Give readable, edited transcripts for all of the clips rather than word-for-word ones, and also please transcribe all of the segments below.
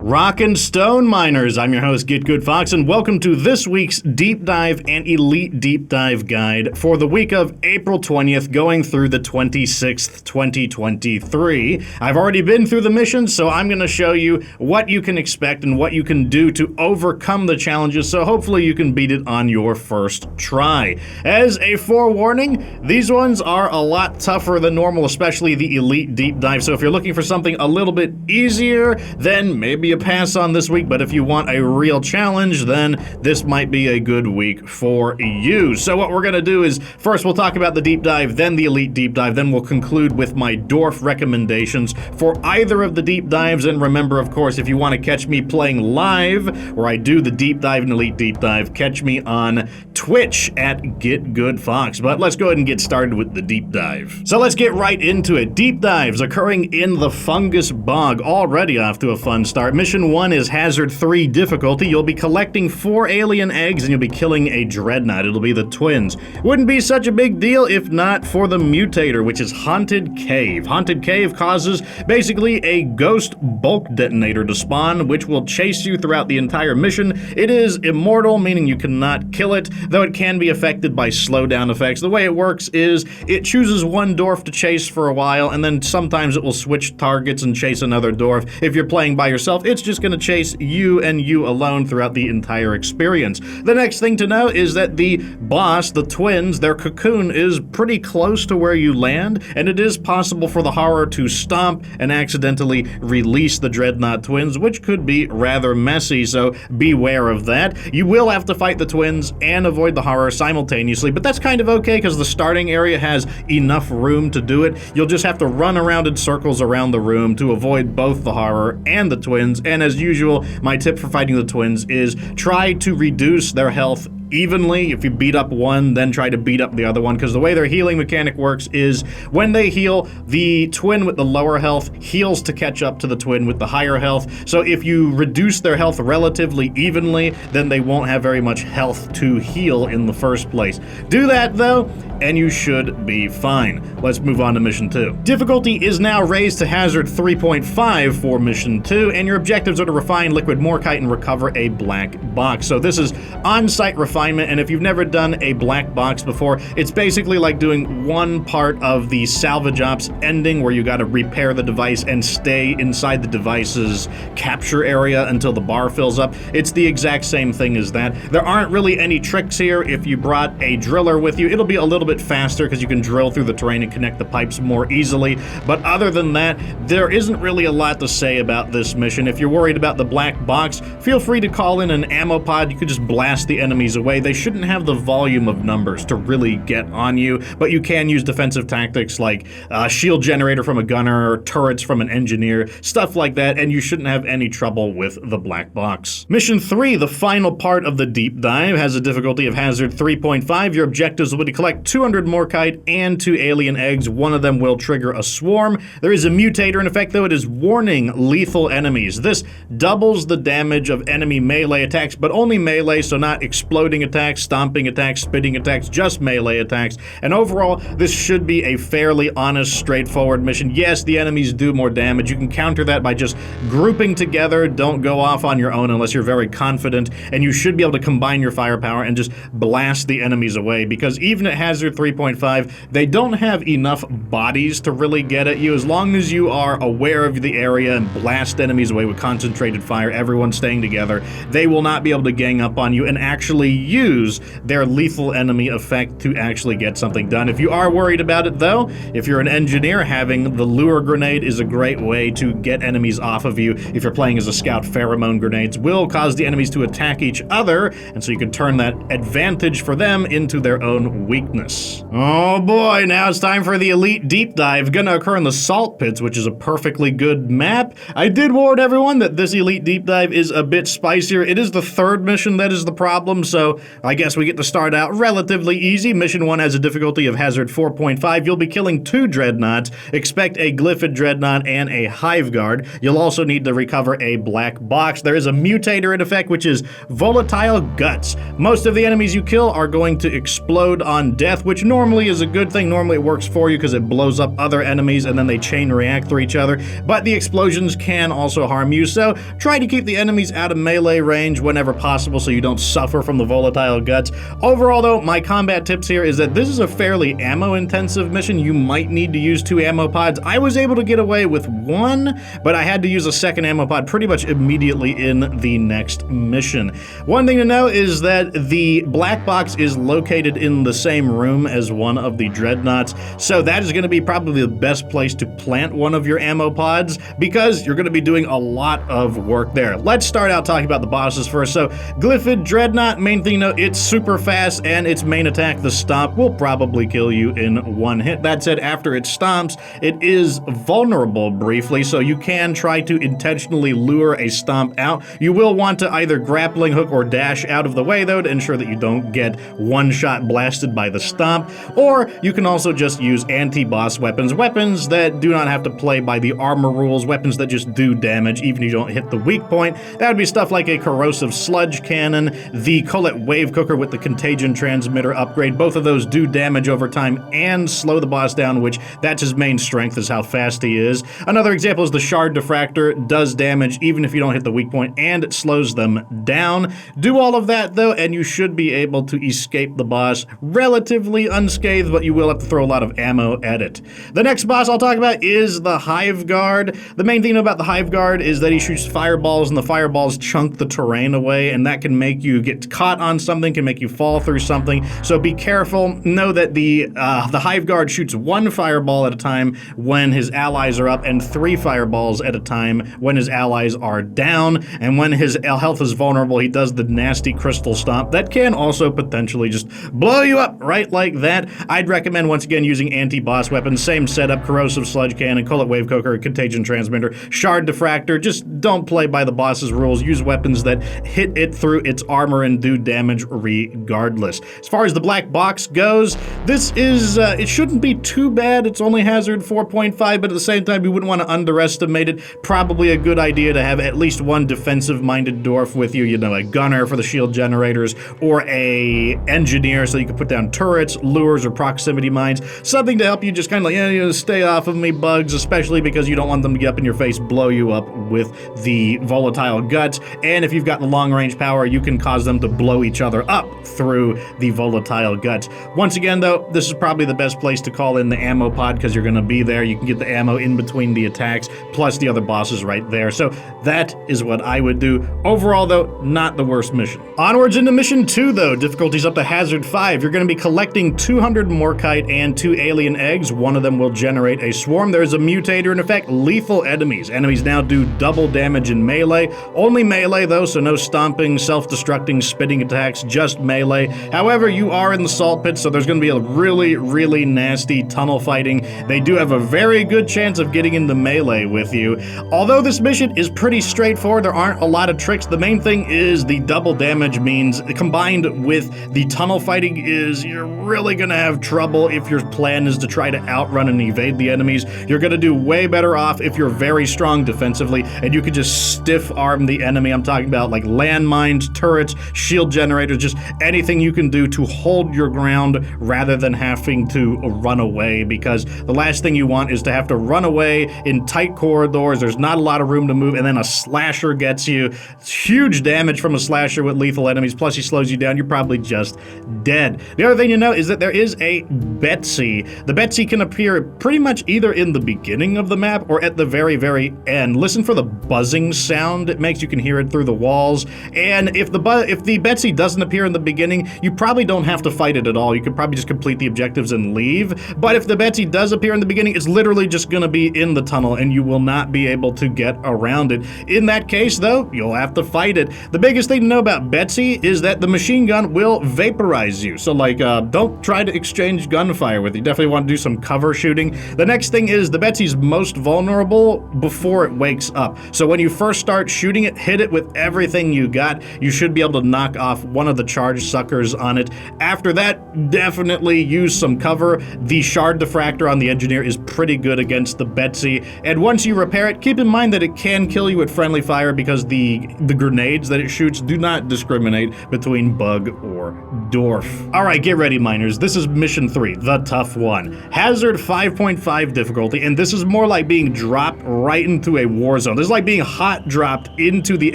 Rock and Stone Miners, I'm your host, Get Good Fox, and welcome to this week's Deep Dive and Elite Deep Dive Guide for the week of April 20th, going through the 26th, 2023. I've already been through the missions, so I'm going to show you what you can expect and what you can do to overcome the challenges, so hopefully you can beat it on your first try. As a forewarning, these ones are a lot tougher than normal, especially the Elite Deep Dive, so if you're looking for something a little bit easier, then maybe a pass on this week, but if you want a real challenge, then this might be a good week for you. So what we're going to do is, first we'll talk about the deep dive, then the elite deep dive, then we'll conclude with my dwarf recommendations for either of the deep dives. And remember, of course, if you want to catch me playing live, where I do the deep dive and elite deep dive, catch me on Twitch at Get Good Fox. But let's go ahead and get started with the deep dive. So let's get right into it. Deep dives occurring in the Fungus Bog, already off to a fun start. Mission 1 is Hazard 3 difficulty. You'll be collecting 4 alien eggs and you'll be killing a dreadnought. It'll be the twins. Wouldn't be such a big deal if not for the mutator, which is Haunted Cave. Haunted Cave causes basically a ghost bulk detonator to spawn, which will chase you throughout the entire mission. It is immortal, meaning you cannot kill it, though it can be affected by slowdown effects. The way it works is it chooses one dwarf to chase for a while, and then sometimes it will switch targets and chase another dwarf. If you're playing by yourself, it's just going to chase you and you alone throughout the entire experience. The next thing to know is that the boss, the twins, their cocoon is pretty close to where you land, and it is possible for the horror to stomp and accidentally release the dreadnought twins, which could be rather messy, so beware of that. You will have to fight the twins and avoid the horror simultaneously, but that's kind of okay because the starting area has enough room to do it. You'll just have to run around in circles around the room to avoid both the horror and the twins, and as usual, my tip for fighting the twins is try to reduce their health evenly. If you beat up one, then try to beat up the other one, because the way their healing mechanic works is when they heal, the twin with the lower health heals to catch up to the twin with the higher health. So if you reduce their health relatively evenly, then they won't have very much health to heal in the first place. Do that though, and you should be fine. Let's move on to Mission 2. Difficulty is now raised to Hazard 3.5 for Mission 2, and your objectives are to refine liquid morkite and recover a black box. So this is on-site refinement, and if you've never done a black box before, it's basically like doing one part of the salvage ops ending where you gotta repair the device and stay inside the device's capture area until the bar fills up. It's the exact same thing as that. There aren't really any tricks here. If you brought a driller with you, it'll be a little bit faster because you can drill through the terrain and connect the pipes more easily. But other than that, there isn't really a lot to say about this mission. If you're worried about the black box, feel free to call in an ammo pod. You could just blast the enemies away. They shouldn't have the volume of numbers to really get on you, but you can use defensive tactics like a shield generator from a gunner, or turrets from an engineer, stuff like that, and you shouldn't have any trouble with the black box. Mission 3, the final part of the deep dive, has a difficulty of Hazard 3.5. Your objectives will be to collect 200 morkite and 2 alien eggs. One of them will trigger a swarm. There is a mutator in effect, though. It is warning lethal enemies. This doubles the damage of enemy melee attacks, but only melee, so not exploding attacks, stomping attacks, spitting attacks, just melee attacks. And overall, this should be a fairly honest, straightforward mission. Yes, the enemies do more damage. You can counter that by just grouping together. Don't go off on your own unless you're very confident, and you should be able to combine your firepower and just blast the enemies away, because even at Hazard 3.5, they don't have enough bodies to really get at you. As long as you are aware of the area and blast enemies away with concentrated fire, everyone staying together, they will not be able to gang up on you and actually use their lethal enemy effect to actually get something done. If you are worried about it though, if you're an engineer, having the lure grenade is a great way to get enemies off of you. If you're playing as a scout, pheromone grenades will cause the enemies to attack each other, and so you can turn that advantage for them into their own weakness. Oh boy, now it's time for the Elite Deep Dive. Gonna occur in the Salt Pits, which is a perfectly good map. I did warn everyone that this Elite Deep Dive is a bit spicier. It is the third mission that is the problem, so so I guess we get to start out relatively easy. Mission 1 has a difficulty of hazard 4.5. You'll be killing 2 dreadnoughts. Expect a Glyphid dreadnought and a Hive Guard. You'll also need to recover a black box. There is a mutator in effect, which is volatile guts. Most of the enemies you kill are going to explode on death, which normally is a good thing. Normally it works for you because it blows up other enemies and then they chain react to each other, but the explosions can also harm you, so try to keep the enemies out of melee range whenever possible so you don't suffer from the volatile guts. Overall though, my combat tips here is that this is a fairly ammo intensive mission. You might need to use 2 ammo pods. I was able to get away with 1, but I had to use a second ammo pod pretty much immediately in the next mission. One thing to know is that the black box is located in the same room as one of the dreadnoughts, so that is going to be probably the best place to plant one of your ammo pods because you're going to be doing a lot of work there. Let's start out talking about the bosses first. So Glyphid Dreadnought, main thing to know, it's super fast and its main attack, the stomp, will probably kill you in 1 hit. That said, after it stomps, it is vulnerable briefly, so you can try to intentionally lure a stomp out. You will want to either grappling hook or dash out of the way though to ensure that you don't get one-shot blasted by the stomp, or you can also just use anti-boss weapons that do not have to play by the armor rules, weapons that just do damage even if you don't hit the weak point. That would be stuff like a corrosive sludge cannon, the Colette wave cooker with the contagion transmitter upgrade. Both of those do damage over time and slow the boss down, which that's his main strength, is how fast he is. Another example is the shard diffractor, does damage even if you don't hit the weak point, and it slows them down. Do all of that though and you should be able to escape the boss relatively unscathed, but you will have to throw a lot of ammo at it. The next boss I'll talk about is the Hive Guard. The main thing about the Hive Guard is that he shoots fireballs, and the fireballs chunk the terrain away, and that can make you get caught on something, can make you fall through something, so be careful. Know that the Hive Guard shoots 1 fireball at a time when his allies are up, and 3 fireballs at a time when his allies are down, and when his health is vulnerable, he does the nasty crystal stomp that can also potentially just blow you up right like that. I'd recommend, once again, using anti-boss weapons. Same setup: corrosive sludge cannon, Colette wave cooker, contagion transmitter, shard diffractor. Just don't play by the boss's rules. Use weapons that hit it through its armor and do damage regardless. As far as the black box goes, this is, it shouldn't be too bad. It's only hazard 4.5, but at the same time, you wouldn't want to underestimate it. Probably a good idea to have at least 1 defensive-minded dwarf with you, you know, a gunner for the shield generators, or a engineer so you can put down turrets, lures, or proximity mines. Something to help you just kind of like, stay off of me, bugs, especially because you don't want them to get up in your face, blow you up with the volatile guts. And if you've got the long-range power, you can cause them to blow each other up through the volatile guts. Once again, though, this is probably the best place to call in the ammo pod because you're going to be there. You can get the ammo in between the attacks, plus the other bosses right there. So that is what I would do. Overall, though, not the worst mission. Onwards into mission 2, though. Difficulty's up to hazard 5. You're going to be collecting 200 Morkite and 2 alien eggs. One of them will generate a swarm. There's a mutator, in effect, lethal enemies. Enemies now do double damage in melee. Only melee, though, so no stomping, self-destructing, spitting attacks, just melee. However, you are in the salt pit, so there's going to be a really, really nasty tunnel fighting. They do have a very good chance of getting into melee with you. Although this mission is pretty straightforward, there aren't a lot of tricks. The main thing is the double damage means, combined with the tunnel fighting, is you're really going to have trouble if your plan is to try to outrun and evade the enemies. You're going to do way better off if you're very strong defensively and you could just stiff arm the enemy. I'm talking about like landmines, turrets, shield generators, just anything you can do to hold your ground rather than having to run away, because the last thing you want is to have to run away in tight corridors. There's not a lot of room to move, and then a slasher gets you. It's huge damage from a slasher with lethal enemies, plus he slows you down. You're probably just dead. The other thing you know is that there is a Betsy. The Betsy can appear pretty much either in the beginning of the map or at the very, very end. Listen for the buzzing sound it makes. You can hear it through the walls. And if the Betsy doesn't appear in the beginning, you probably don't have to fight it at all. You could probably just complete the objectives and leave. But if the Betsy does appear in the beginning, it's literally just going to be in the tunnel and you will not be able to get around it. In that case, though, you'll have to fight it. The biggest thing to know about Betsy is that the machine gun will vaporize you. So, like, don't try to exchange gunfire with it. You definitely want to do some cover shooting. The next thing is the Betsy's most vulnerable before it wakes up. So when you first start shooting it, hit it with everything you got. You should be able to knock off one of the charge suckers on it. After that, definitely use some cover. The shard diffractor on the engineer is pretty good against the Betsy, and once you repair it, keep in mind that it can kill you at friendly fire because the grenades that it shoots do not discriminate between bug or dwarf. Alright, get ready, miners. This is mission 3, the tough one. Hazard 5.5 difficulty, and this is more like being dropped right into a war zone. This is like being hot dropped into the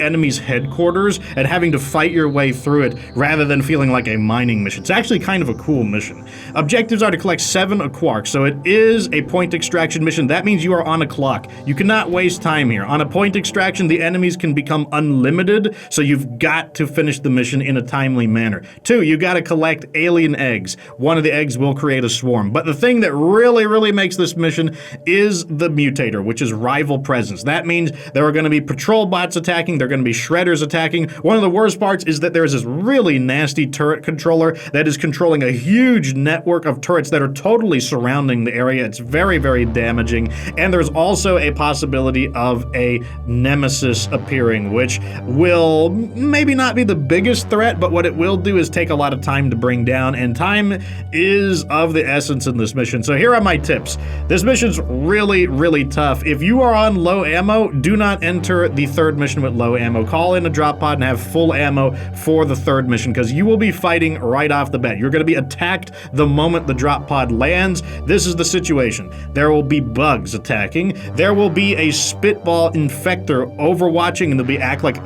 enemy's headquarters and having to fight your way through it rather than feeling like a mining mission. It's actually kind of a cool mission. Objectives are to collect 7 quarks, so it is a point extraction mission. That means you are on a clock. You cannot waste time here. On a point extraction, the enemies can become unlimited, so you've got to finish the mission in a timely manner. 2, you gotta collect alien eggs. One of the eggs will create a swarm. But the thing that really makes this mission is the mutator, which is rival presence. That means there are gonna be patrol bots attacking, there are gonna be shredders attacking. One of the worst parts is that there is this really nasty turret controller that is controlling a huge network of turrets that are totally surrounding the area. It's very damaging. And there's also a possibility of a nemesis appearing, which will maybe not be the biggest threat, but what it will do is take a lot of time to bring down, and time is of the essence in this mission. So here are my tips. This mission's really tough. If you are on low ammo, do not enter the 3rd mission with low ammo. Call in a drop pod and have full ammo for the 3rd mission, because you will be fighting right off the bat. You're going to be attacked the moment the drop pod lands. This is the situation. There will be bugs attacking. There will be a spitball infector overwatching, and they'll be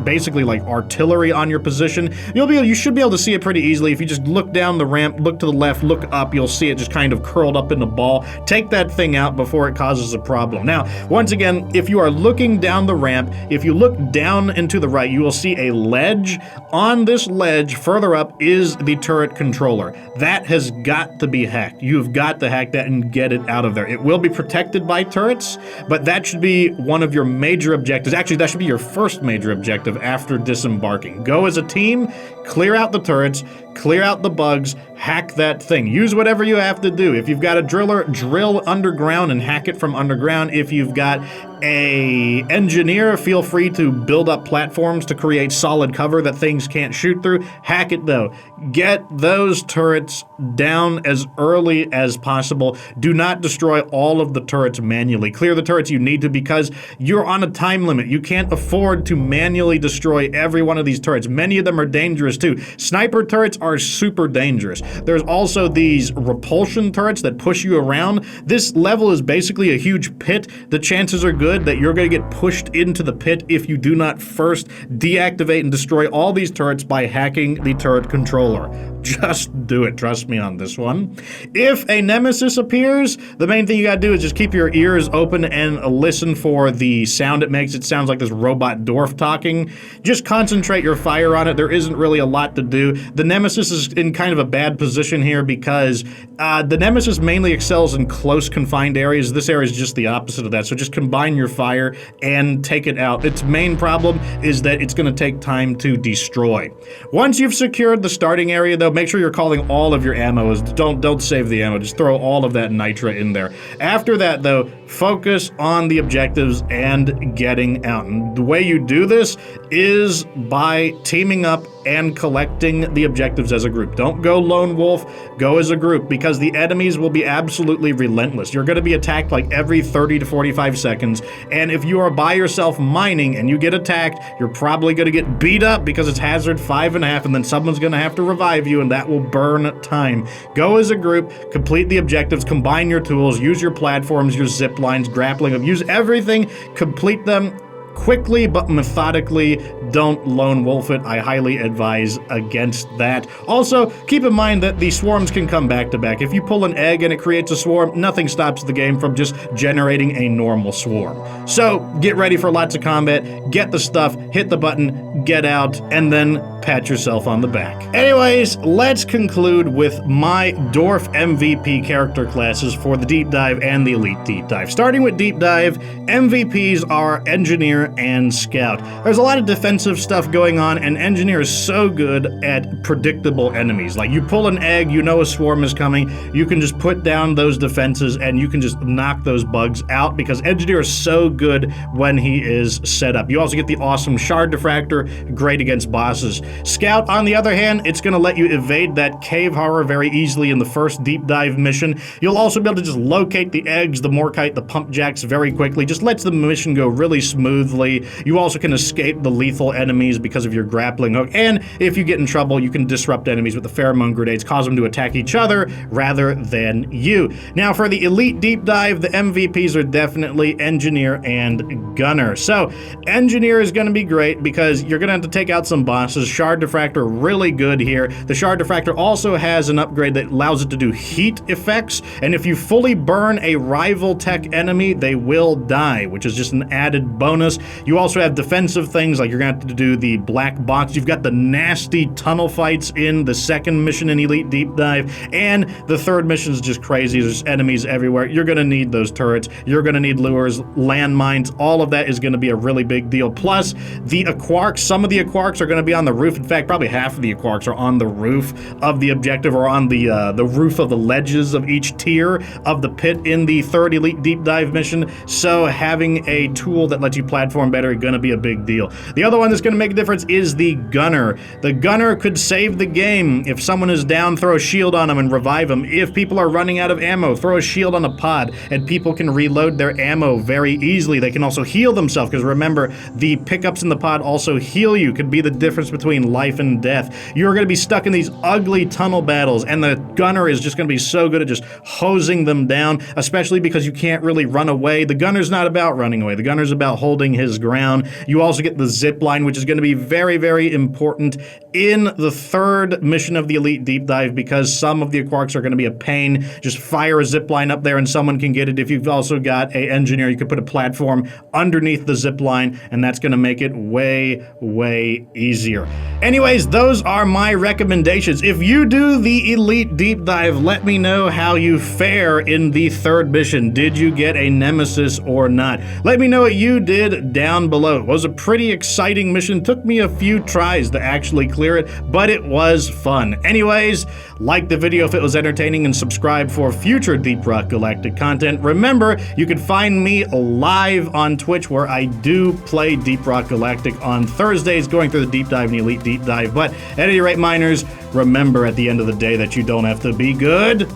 basically like artillery on your position. You should be able to see it pretty easily. If you just look down the ramp, look to the left, look up, you'll see it just kind of curled up in a ball. Take that thing out before it causes a problem. Now, once again, if you are looking down the ramp, if you look down and to the right, you will see a ledge. On this ledge, further up, is the turret controller. That has got to be hacked. You've got to hack that and get it out of there. It will be protected by turrets, but that should be one of your major objectives. Actually, that should be your first major objective after disembarking. Go as a team, clear out the turrets, clear out the bugs, hack that thing. Use whatever you have to do. If you've got a driller, drill underground and hack it from underground. If you've got a engineer, feel free to build up platforms to create solid cover that things can't shoot through. Hack it though. Get those turrets down as early as possible. Do not destroy all of the turrets manually. Clear the turrets you need to, because you're on a time limit. You can't afford to manually destroy every one of these turrets. Many of them are dangerous too. Sniper turrets are super dangerous. There's also these repulsion turrets that push you around. This level is basically a huge pit. The chances are good that you're going to get pushed into the pit if you do not first deactivate and destroy all these turrets by hacking the turret controller. Just do it. Trust me on this one. If a nemesis appears, the main thing you gotta do is just keep your ears open and listen for the sound it makes. It sounds like this robot dwarf talking. Just concentrate your fire on it. There isn't really a lot to do. The nemesis is in kind of a bad position here because the nemesis mainly excels in close confined areas. This area is just the opposite of that. So just combine your fire and take it out. Its main problem is that it's going to take time to destroy. Once you've secured the starting area though, make sure you're calling all of your ammo. Don't save the ammo. Just throw all of that nitra in there. After that though, focus on the objectives and getting out. And the way you do this is by teaming up and collecting the objectives as a group. Don't go lone wolf, go as a group, because the enemies will be absolutely relentless. You're going to be attacked like every 30 to 45 seconds, and if you are by yourself mining and you get attacked, you're probably going to get beat up because it's hazard 5.5, and then someone's going to have to revive you, and that will burn time. Go as a group, complete the objectives, combine your tools, use your platforms, your zip lines, grappling, use everything, complete them quickly but methodically. Don't lone wolf it. I highly advise against that. Also, keep in mind that the swarms can come back to back. If you pull an egg and it creates a swarm, nothing stops the game from just generating a normal swarm. So, get ready for lots of combat, get the stuff, hit the button, get out, and then pat yourself on the back. Anyways, let's conclude with my Dwarf MVP character classes for the Deep Dive and the Elite Deep Dive. Starting with Deep Dive, MVPs are Engineer and Scout. There's a lot of defensive stuff going on, and Engineer is so good at predictable enemies. Like, you pull an egg, you know a swarm is coming, you can just put down those defenses and you can just knock those bugs out because Engineer is so good when he is set up. You also get the awesome Shard Diffractor, great against bosses. Scout, on the other hand, it's going to let you evade that cave horror very easily in the first deep dive mission. You'll also be able to just locate the eggs, the Morkite, the pump jacks very quickly. Just lets the mission go really smoothly. You also can escape the lethal enemies because of your grappling hook. And if you get in trouble, you can disrupt enemies with the pheromone grenades, cause them to attack each other rather than you. Now, for the Elite Deep Dive, the MVPs are definitely Engineer and Gunner. So, Engineer is going to be great because you're going to have to take out some bosses. Shard Diffractor, really good here. The Shard Diffractor also has an upgrade that allows it to do heat effects, and if you fully burn a rival tech enemy, they will die, which is just an added bonus. You also have defensive things, like you're going to have to do the black box. You've got the nasty tunnel fights in the second mission in Elite Deep Dive, and the third mission is just crazy. There's enemies everywhere. You're going to need those turrets. You're going to need lures, landmines. All of that is going to be a really big deal. Plus, the Aquarks, some of the Aquarks are going to be on the roof. In fact, probably half of the Aquarks are on the roof of the objective, or on the roof of the ledges of each tier of the pit in the third Elite Deep Dive mission. So having a tool that lets you platform better is going to be a big deal. The other one that's going to make a difference is the Gunner. The Gunner could save the game. If someone is down, throw a shield on them and revive them. If people are running out of ammo, throw a shield on a pod and people can reload their ammo very easily. They can also heal themselves, because remember, the pickups in the pod also heal you. Could be the difference between life and death. You're going to be stuck in these ugly tunnel battles, and the Gunner is just going to be so good at just hosing them down, especially because you can't really run away. The Gunner's not about running away. The Gunner's about holding his ground. You also get the zip line, which is going to be very, very important in the third mission of the Elite Deep Dive, because some of the Aquarks are going to be a pain. Just fire a zip line up there and someone can get it. If you've also got a Engineer, you could put a platform underneath the zip line, and that's going to make it way, way easier. Anyways, those are my recommendations. If you do the Elite Deep Dive, let me know how you fare in the third mission. Did you get a nemesis or not? Let me know what you did down below. It was a pretty exciting mission. Took me a few tries to actually clear it, but it was fun. Anyways, like the video if it was entertaining, and subscribe for future Deep Rock Galactic content. Remember, you can find me live on Twitch, where I do play Deep Rock Galactic on Thursdays, going through the Deep Dive and Elite Deep Dive. But at any rate, miners, remember at the end of the day that you don't have to be good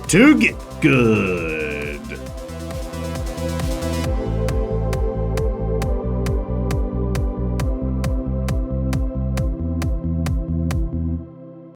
to get good.